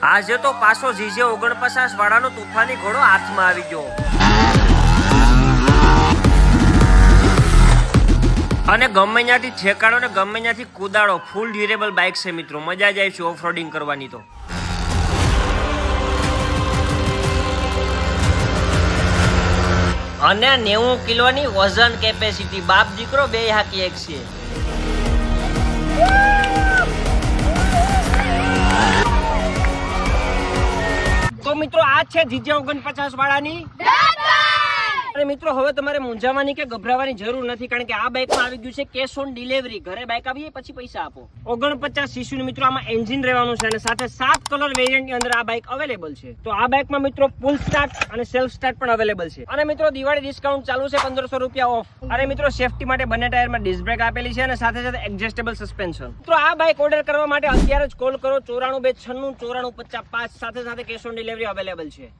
આજે તો પાછો જીજે 49 વાળાનો તુફાની ઘોડો હાથમાં આવી ગયો અને ગમે ત્યાંથી ઠેકાણો ને ગમે ત્યાંથી કુદાડો. ફૂલ ડ્યુરેબલ બાઇક છે મિત્રો, મજા જ આવી છે ઓફ રોડિંગ કરવાની. તો અને 90 કિલોની વજન કેપેસિટી, બાપ દીકરો બે હાકી એક છે. તો મિત્રો આ છે જીજે 49 વાળાની. અને મિત્રો હવે તમારે મૂંઝાવાની કે ગભરાવાની જરૂર નથી, કારણ કે આ બાઇકમાં આવી ગયું છે કેશ ઓન ડિલિવરી. ઘરે બાઇક આવીએ પછી પૈસા આપો. 49 સીસીનું મિત્રો આમાં એન્જિન રહેવાનું છે અને સાથે 7 કલર વેરિયન્ટની અંદર આ બાઇક અવેલેબલ છે. તો આ બાઇકમાં મિત્રો ફૂલ સ્ટાર્ટ અને સેલ્ફ સ્ટાર્ટ પણ અવેલેબલ છે. અને મિત્રો દિવાળી ડિસ્કાઉન્ટ ચાલુ છે, 1500 રૂપિયા ઓફ. અને મિત્રો સેફટી માટે બંને ટાયરમાં ડિસ્ક બ્રેક આપેલી છે અને સાથે સાથે એડજસ્ટેબલ સસ્પેન્શન. મિત્રો આ બાઇક ઓર્ડર કરવા માટે અત્યારે જ કોલ કરો 94 296 94 50 5. સાથે સાથે કેશ ઓન ડિલિવરી અવેલેબલ છે.